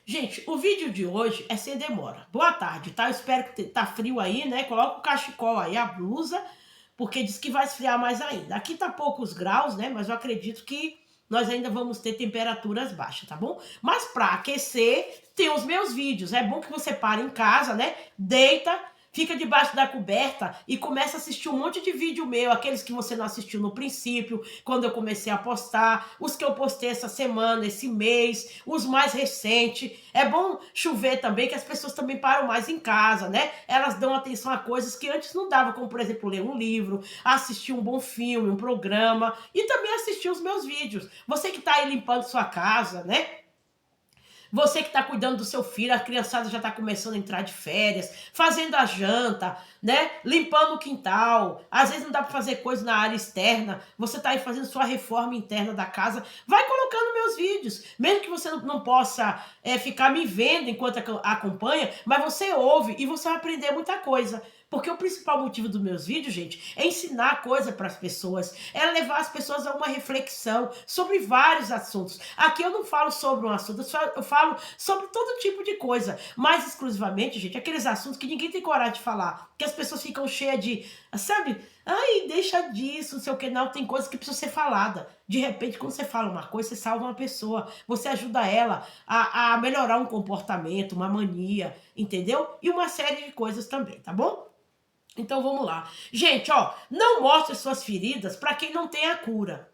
Gente, o vídeo de hoje é sem demora. Boa tarde, tá? Eu espero que tá frio aí, né? Coloca o cachecol aí, a blusa, porque diz que vai esfriar mais ainda. Aqui tá poucos graus, né? Mas eu acredito que nós ainda vamos ter temperaturas baixas, tá bom? Mas para aquecer, tem os meus vídeos. É bom que você pare em casa, né? Deita, fica debaixo da coberta e começa a assistir um monte de vídeo meu, aqueles que você não assistiu no princípio, quando eu comecei a postar, os que eu postei essa semana, esse mês, os mais recentes. É bom chover também, que as pessoas também param mais em casa, né? Elas dão atenção a coisas que antes não dava, como por exemplo, ler um livro, assistir um bom filme, um programa e também assistir os meus vídeos. Você que tá aí limpando sua casa, né? Você que está cuidando do seu filho, a criançada já está começando a entrar de férias, fazendo a janta, né? Limpando o quintal. Às vezes não dá para fazer coisa na área externa. Você está aí fazendo sua reforma interna da casa. Vai colocando meus vídeos. Mesmo que você não possa ficar me vendo enquanto acompanha, mas você ouve e você vai aprender muita coisa. Porque o principal motivo dos meus vídeos, gente, é ensinar coisa para as pessoas, é levar as pessoas a uma reflexão sobre vários assuntos. Aqui eu não falo sobre um assunto, eu falo sobre todo tipo de coisa, mais exclusivamente, gente, aqueles assuntos que ninguém tem coragem de falar, que as pessoas ficam cheias de, sabe, ai, deixa disso, não sei o que, não, tem coisa que precisa ser falada. De repente, quando você fala uma coisa, você salva uma pessoa, você ajuda ela a melhorar um comportamento, uma mania, entendeu? E uma série de coisas também, tá bom? Então vamos lá. Gente, ó, não mostre suas feridas para quem não tem a cura.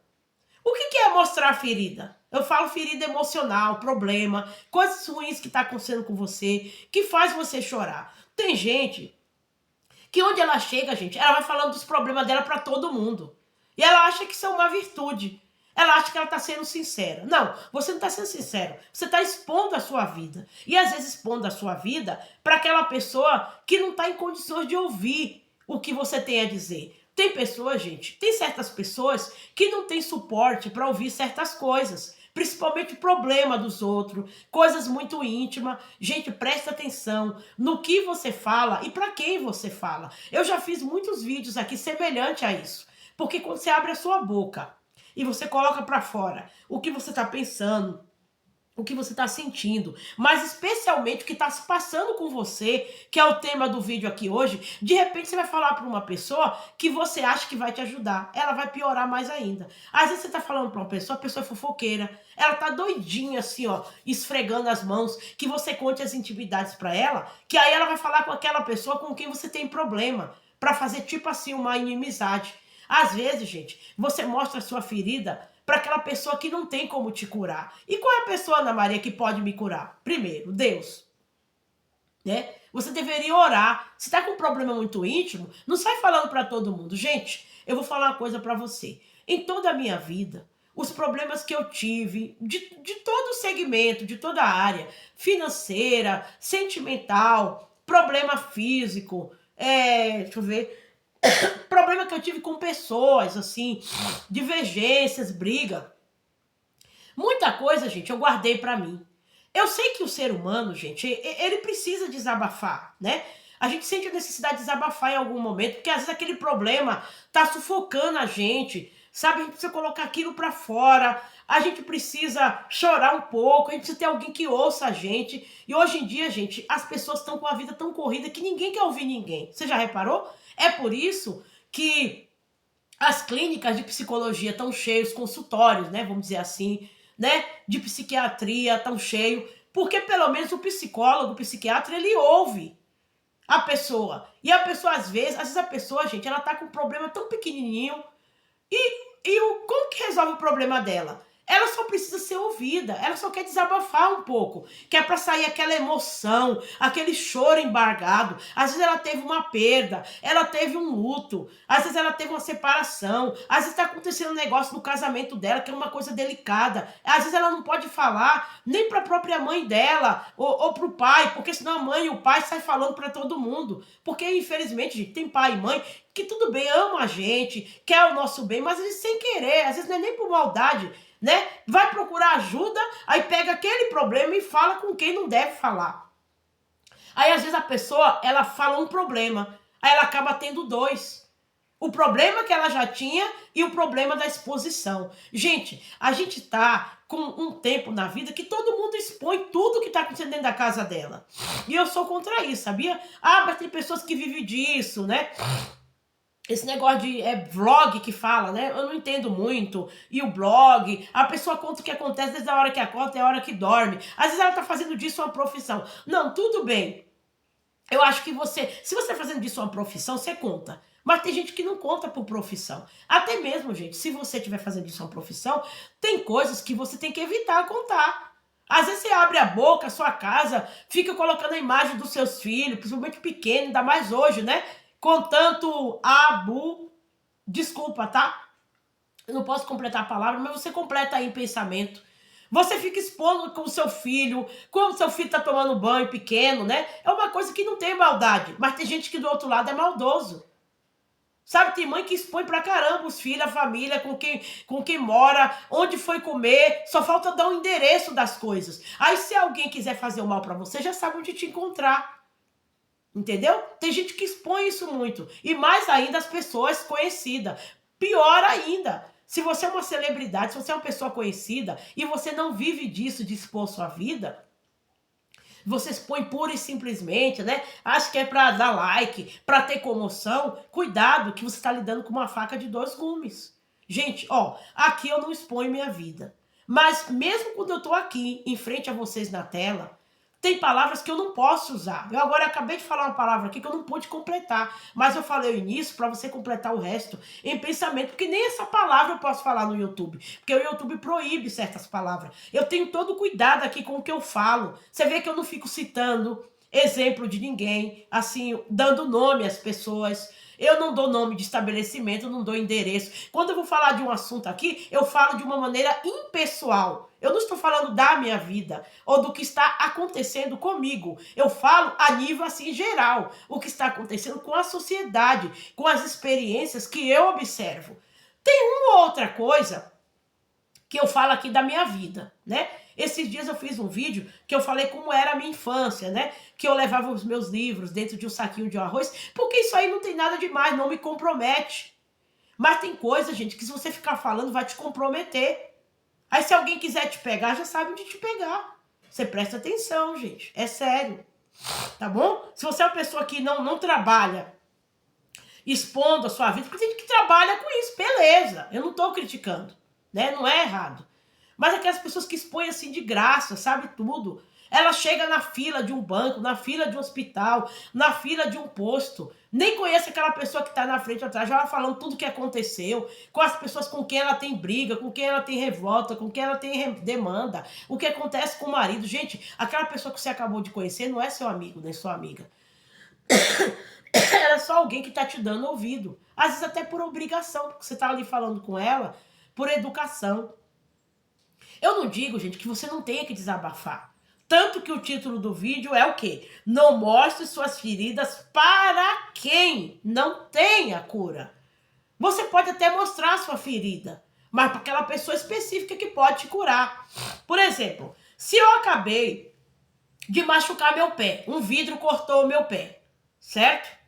O que é mostrar ferida? Eu falo ferida emocional, problema, coisas ruins que está acontecendo com você, que faz você chorar. Tem gente que onde ela chega, gente, ela vai falando dos problemas dela para todo mundo. E ela acha que isso é uma virtude. Ela acha que ela está sendo sincera. Não, você não está sendo sincero. Você está expondo a sua vida. E às vezes expondo a sua vida para aquela pessoa que não está em condições de ouvir o que você tem a dizer. Tem pessoas, gente, tem certas pessoas que não têm suporte para ouvir certas coisas. Principalmente o problema dos outros, coisas muito íntimas. Gente, presta atenção no que você fala e para quem você fala. Eu já fiz muitos vídeos aqui semelhante a isso. Porque quando você abre a sua boca e você coloca para fora o que você está pensando, o que você está sentindo, mas especialmente o que está se passando com você, que é o tema do vídeo aqui hoje, de repente você vai falar para uma pessoa que você acha que vai te ajudar, ela vai piorar mais ainda. Às vezes você está falando para uma pessoa, a pessoa é fofoqueira, ela tá doidinha assim, ó, esfregando as mãos, que você conte as intimidades para ela, que aí ela vai falar com aquela pessoa com quem você tem problema, para fazer tipo assim uma inimizade. Às vezes, gente, você mostra a sua ferida para aquela pessoa que não tem como te curar. E qual é a pessoa, Ana Maria, que pode me curar? Primeiro, Deus. Né? Você deveria orar. Se está com um problema muito íntimo, não sai falando para todo mundo. Gente, eu vou falar uma coisa para você. Em toda a minha vida, os problemas que eu tive, de todo o segmento, de toda a área, financeira, sentimental, problema físico, deixa eu ver, problema que eu tive com pessoas, assim, divergências, briga. Muita coisa, gente, eu guardei pra mim. Eu sei que o ser humano, gente, ele precisa desabafar, né? A gente sente a necessidade de desabafar em algum momento, porque às vezes aquele problema tá sufocando a gente, sabe? A gente precisa colocar aquilo pra fora, a gente precisa chorar um pouco, a gente precisa ter alguém que ouça a gente. E hoje em dia, gente, as pessoas estão com a vida tão corrida que ninguém quer ouvir ninguém. Você já reparou? É por isso que as clínicas de psicologia estão cheios, consultórios, né? Vamos dizer assim, né? De psiquiatria estão cheios, porque pelo menos o psicólogo, o psiquiatra, ele ouve a pessoa. E a pessoa, às vezes a pessoa, gente, ela tá com um problema tão pequenininho como que resolve o problema dela? Ela só precisa ser ouvida, ela só quer desabafar um pouco, que é para sair aquela emoção, aquele choro embargado. Às vezes ela teve uma perda, ela teve um luto, às vezes ela teve uma separação, às vezes está acontecendo um negócio no casamento dela, que é uma coisa delicada. Às vezes ela não pode falar nem para a própria mãe dela ou para o pai, porque senão a mãe e o pai saem falando para todo mundo. Porque, infelizmente, gente, tem pai e mãe que tudo bem, ama a gente, quer o nosso bem, mas às vezes sem querer, às vezes não é nem por maldade, né? Vai procurar ajuda, aí pega aquele problema e fala com quem não deve falar. Aí às vezes a pessoa, ela fala um problema, aí ela acaba tendo dois. O problema que ela já tinha e o problema da exposição. Gente, a gente tá com um tempo na vida que todo mundo expõe tudo que está acontecendo dentro da casa dela. E eu sou contra isso, sabia? Ah, mas tem pessoas que vivem disso, né? Esse negócio de vlog que fala, né? Eu não entendo muito. E o blog, a pessoa conta o que acontece desde a hora que acorda até a hora que dorme. Às vezes ela tá fazendo disso uma profissão. Não, tudo bem. Eu acho que se você tá fazendo disso uma profissão, você conta. Mas tem gente que não conta por profissão. Até mesmo, gente, se você estiver fazendo disso uma profissão, tem coisas que você tem que evitar contar. Às vezes você abre a boca, a sua casa, fica colocando a imagem dos seus filhos, principalmente pequeno, ainda mais hoje, né? Com tanto desculpa, tá? Eu não posso completar a palavra, mas você completa aí em pensamento. Você fica expondo com o seu filho, como o seu filho tá tomando banho pequeno, né? É uma coisa que não tem maldade, mas tem gente que do outro lado é maldoso. Sabe, tem mãe que expõe pra caramba os filhos, a família, com quem mora, onde foi comer, só falta dar o endereço das coisas. Aí se alguém quiser fazer o mal pra você, já sabe onde te encontrar. Entendeu? Tem gente que expõe isso muito. E mais ainda as pessoas conhecidas. Pior ainda, se você é uma celebridade, se você é uma pessoa conhecida e você não vive disso, de expor sua vida, você expõe pura e simplesmente, né? Acha que é pra dar like, pra ter comoção. Cuidado que você está lidando com uma faca de dois gumes. Gente, ó, aqui eu não exponho minha vida. Mas mesmo quando eu tô aqui, em frente a vocês na tela, tem palavras que eu não posso usar. Eu agora acabei de falar uma palavra aqui que eu não pude completar, mas eu falei o início para você completar o resto em pensamento, porque nem essa palavra eu posso falar no YouTube, porque o YouTube proíbe certas palavras. Eu tenho todo cuidado aqui com o que eu falo. Você vê que eu não fico citando exemplo de ninguém, assim, dando nome às pessoas. Eu não dou nome de estabelecimento, eu não dou endereço. Quando eu vou falar de um assunto aqui, eu falo de uma maneira impessoal. Eu não estou falando da minha vida ou do que está acontecendo comigo. Eu falo a nível assim geral, o que está acontecendo com a sociedade, com as experiências que eu observo. Tem uma outra coisa que eu falo aqui da minha vida, né? Esses dias eu fiz um vídeo que eu falei como era a minha infância, né? Que eu levava os meus livros dentro de um saquinho de arroz, porque isso aí não tem nada demais, não me compromete. Mas tem coisa, gente, que se você ficar falando vai te comprometer. Aí se alguém quiser te pegar, já sabe onde te pegar. Você presta atenção, gente. É sério. Tá bom? Se você é uma pessoa que não trabalha expondo a sua vida, porque tem gente que trabalha com isso, beleza. Eu não tô criticando, né? Não é errado. Mas aquelas pessoas que expõem assim de graça, sabe tudo. Ela chega na fila de um banco, na fila de um hospital, na fila de um posto. Nem conhece aquela pessoa que está na frente ou atrás. Já vai falando tudo o que aconteceu, com as pessoas com quem ela tem briga, com quem ela tem revolta, com quem ela tem demanda. O que acontece com o marido. Gente, aquela pessoa que você acabou de conhecer não é seu amigo, nem sua amiga. Ela é só alguém que está te dando ouvido. Às vezes até por obrigação, porque você está ali falando com ela por educação. Eu não digo, gente, que você não tenha que desabafar. Tanto que o título do vídeo é o quê? Não mostre suas feridas para quem não tem a cura. Você pode até mostrar a sua ferida, mas para aquela pessoa específica que pode te curar. Por exemplo, se eu acabei de machucar meu pé, um vidro cortou o meu pé, certo?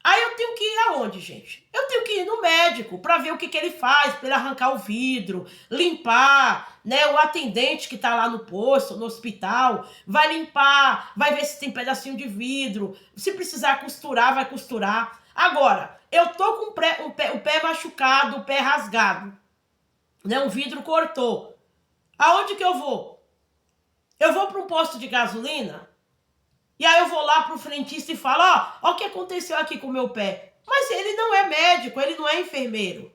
Aí eu tenho que ir aonde, gente? Eu tenho que ir no médico para ver o que ele faz, para ele arrancar o vidro, limpar, né? O atendente que tá lá no posto, no hospital, vai limpar, vai ver se tem pedacinho de vidro, se precisar costurar, vai costurar. Agora, eu tô com o pé machucado, o pé rasgado, né? Um vidro cortou. Aonde que eu vou? Eu vou para um posto de gasolina? E aí eu vou lá pro frentista e falo, ó o que aconteceu aqui com o meu pé. Mas ele não é médico, ele não é enfermeiro.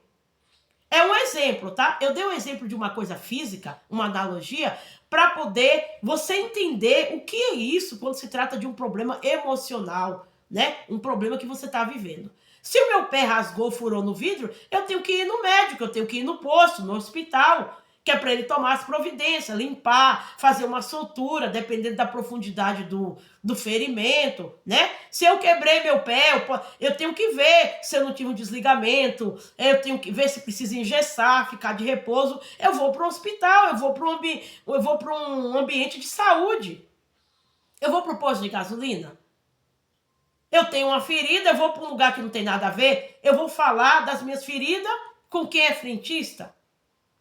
É um exemplo, tá? Eu dei um exemplo de uma coisa física, uma analogia, para poder você entender o que é isso quando se trata de um problema emocional, né? Um problema que você está vivendo. Se o meu pé rasgou, furou no vidro, eu tenho que ir no médico, eu tenho que ir no posto, no hospital, que é para ele tomar as providências, limpar, fazer uma soltura, dependendo da profundidade do ferimento, né? Se eu quebrei meu pé, eu tenho que ver se eu não tive um desligamento, eu tenho que ver se precisa engessar, ficar de repouso. Eu vou para o hospital, eu vou para um ambiente de saúde. Eu vou para o posto de gasolina. Eu tenho uma ferida, eu vou para um lugar que não tem nada a ver, eu vou falar das minhas feridas com quem é frentista.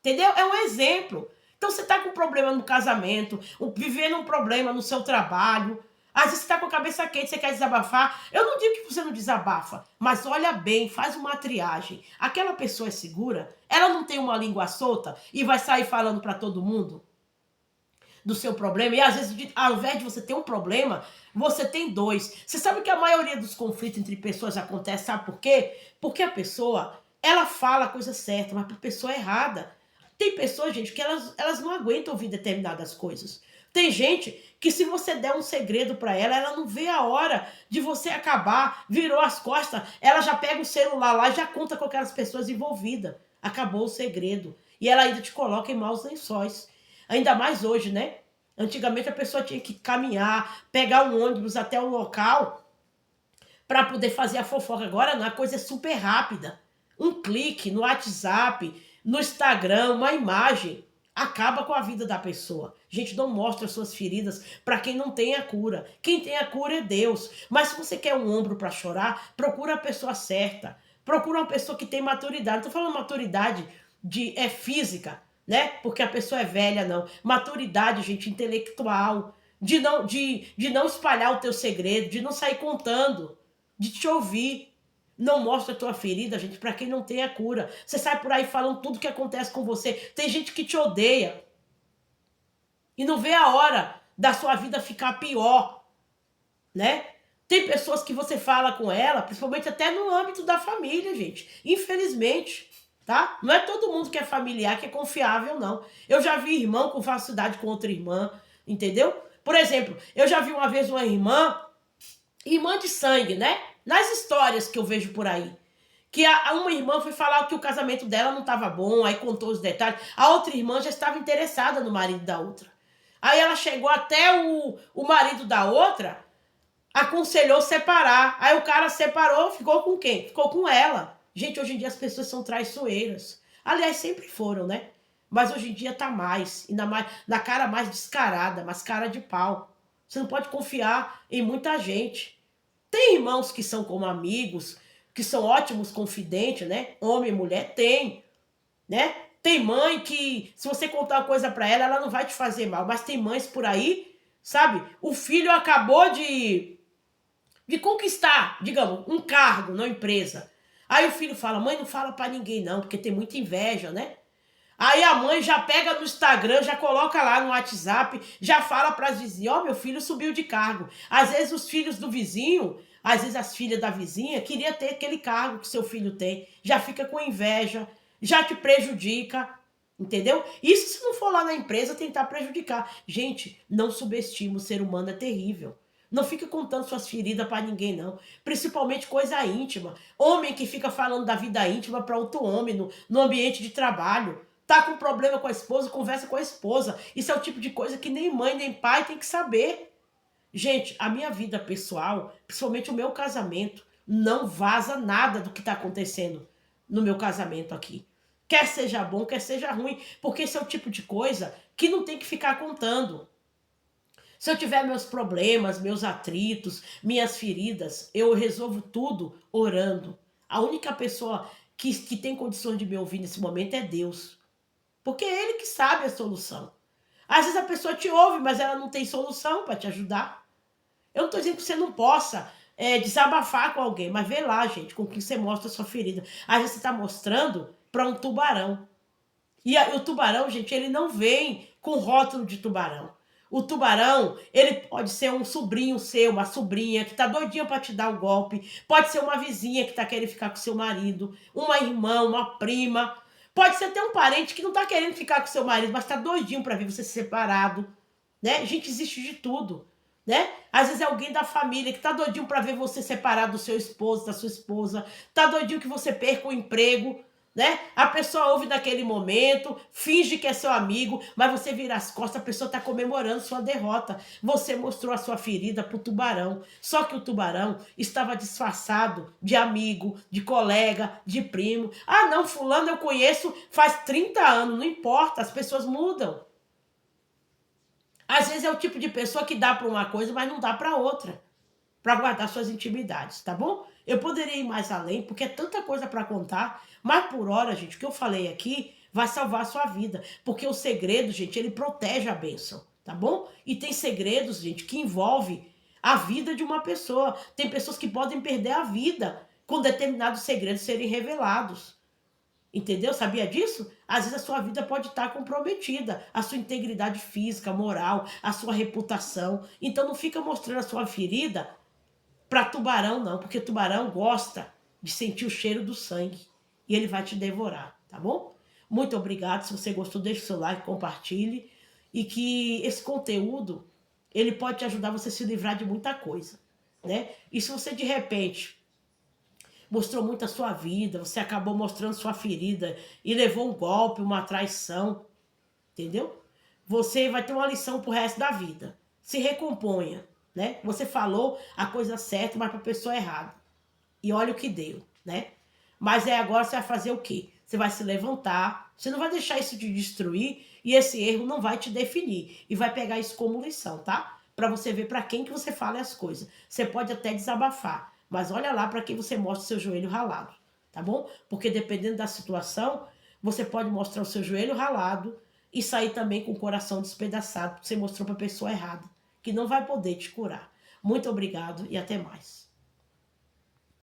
Entendeu? É um exemplo. Então você está com um problema no casamento, vivendo um problema no seu trabalho. Às vezes você está com a cabeça quente, você quer desabafar. Eu não digo que você não desabafa, mas olha bem, faz uma triagem. Aquela pessoa é segura? Ela não tem uma língua solta e vai sair falando para todo mundo do seu problema? E às vezes, ao invés de você ter um problema, você tem dois. Você sabe que a maioria dos conflitos entre pessoas acontece, sabe por quê? Porque a pessoa, ela fala a coisa certa, mas para a pessoa errada. Tem pessoas, gente, que elas não aguentam ouvir determinadas coisas. Tem gente que se você der um segredo para ela, ela não vê a hora de você acabar, virou as costas, ela já pega o celular lá e já conta com aquelas pessoas envolvidas. Acabou o segredo. E ela ainda te coloca em maus lençóis. Ainda mais hoje, né? Antigamente a pessoa tinha que caminhar, pegar um ônibus até o local para poder fazer a fofoca. Agora não, a coisa é super rápida. Um clique no WhatsApp, no Instagram, uma imagem, acaba com a vida da pessoa. Gente, não mostra suas feridas para quem não tem a cura. Quem tem a cura é Deus. Mas se você quer um ombro para chorar, procura a pessoa certa. Procura uma pessoa que tem maturidade. Não estou falando maturidade física, né? Porque a pessoa é velha, não. Maturidade, gente, intelectual. De não espalhar o teu segredo, de não sair contando, de te ouvir. Não mostra a tua ferida, gente, para quem não tem a cura. Você sai por aí falando tudo que acontece com você. Tem gente que te odeia e não vê a hora da sua vida ficar pior, né? Tem pessoas que você fala com ela, principalmente até no âmbito da família, gente. Infelizmente, tá? Não é todo mundo que é familiar, que é confiável, não. Eu já vi irmão com falsidade com outra irmã, entendeu? Por exemplo, eu já vi uma vez uma irmã de sangue, né? Nas histórias que eu vejo por aí. Que uma irmã foi falar que o casamento dela não estava bom, aí contou os detalhes. A outra irmã já estava interessada no marido da outra. Aí ela chegou até o marido da outra, aconselhou separar. Aí o cara separou, ficou com quem? Ficou com ela. Gente, hoje em dia as pessoas são traiçoeiras. Aliás, sempre foram, né? Mas hoje em dia tá mais. Ainda mais na cara mais descarada, mais cara de pau. Você não pode confiar em muita gente. Tem irmãos que são como amigos, que são ótimos confidentes, né? Homem e mulher, tem, né? Tem mãe que, se você contar uma coisa pra ela, ela não vai te fazer mal. Mas tem mães por aí, sabe? O filho acabou de conquistar, digamos, um cargo na empresa. Aí o filho fala, mãe, não fala pra ninguém não, porque tem muita inveja, né? Aí a mãe já pega no Instagram, já coloca lá no WhatsApp, já fala para as vizinhas, ó, meu filho subiu de cargo. Às vezes os filhos do vizinho, às vezes as filhas da vizinha, queria ter aquele cargo que seu filho tem. Já fica com inveja, já te prejudica, entendeu? Isso se não for lá na empresa tentar prejudicar. Gente, não subestime, o ser humano é terrível. Não fica contando suas feridas para ninguém, não. Principalmente coisa íntima. Homem que fica falando da vida íntima para outro homem no ambiente de trabalho. Tá com problema com a esposa, conversa com a esposa. Isso é o tipo de coisa que nem mãe nem pai tem que saber. Gente, a minha vida pessoal, principalmente o meu casamento, não vaza nada do que está acontecendo no meu casamento aqui. Quer seja bom, quer seja ruim, porque esse é o tipo de coisa que não tem que ficar contando. Se eu tiver meus problemas, meus atritos, minhas feridas, eu resolvo tudo orando. A única pessoa que tem condições de me ouvir nesse momento é Deus. Porque é Ele que sabe a solução. Às vezes a pessoa te ouve, mas ela não tem solução para te ajudar. Eu não estou dizendo que você não possa desabafar com alguém, mas vê lá, gente, com quem você mostra a sua ferida. Às vezes você está mostrando para um tubarão. E o tubarão, gente, ele não vem com rótulo de tubarão. O tubarão, ele pode ser um sobrinho seu, uma sobrinha que tá doidinha para te dar o golpe. Pode ser uma vizinha que tá querendo ficar com seu marido. Uma irmã, uma prima. Pode ser até um parente que não tá querendo ficar com seu marido, mas tá doidinho para ver você separado. Né? Gente, existe de tudo. Né? Às vezes é alguém da família que tá doidinho para ver você separado do seu esposo, da sua esposa. Tá doidinho que você perca o emprego. Né? A pessoa ouve naquele momento, finge que é seu amigo, mas você vira as costas, a pessoa está comemorando sua derrota. Você mostrou a sua ferida para o tubarão. Só que o tubarão estava disfarçado de amigo, de colega, de primo. Ah, não, fulano eu conheço faz 30 anos, não importa, as pessoas mudam. Às vezes é o tipo de pessoa que dá para uma coisa, mas não dá para outra, para guardar suas intimidades, tá bom? Eu poderia ir mais além, porque é tanta coisa para contar, mas por hora, gente, o que eu falei aqui vai salvar a sua vida. Porque o segredo, gente, ele protege a bênção, tá bom? E tem segredos, gente, que envolve a vida de uma pessoa. Tem pessoas que podem perder a vida com determinados segredos serem revelados. Entendeu? Sabia disso? Às vezes a sua vida pode estar comprometida, a sua integridade física, moral, a sua reputação. Então não fica mostrando a sua ferida para tubarão, não, porque tubarão gosta de sentir o cheiro do sangue e ele vai te devorar, tá bom? Muito obrigado. Se você gostou, deixe o seu like, compartilhe e que esse conteúdo ele pode te ajudar você a se livrar de muita coisa, né? E se você de repente mostrou muito a sua vida, você acabou mostrando sua ferida e levou um golpe, uma traição, entendeu? Você vai ter uma lição pro resto da vida. Se recomponha, né? Você falou a coisa certa, mas para a pessoa errada. E olha o que deu, né? Mas agora você vai fazer o quê? Você vai se levantar, você não vai deixar isso te destruir e esse erro não vai te definir. E vai pegar isso como lição, tá? Para você ver para quem que você fala as coisas. Você pode até desabafar, mas olha lá para quem você mostra o seu joelho ralado, tá bom? Porque dependendo da situação, você pode mostrar o seu joelho ralado e sair também com o coração despedaçado, porque você mostrou para a pessoa errada, que não vai poder te curar. Muito obrigado e até mais.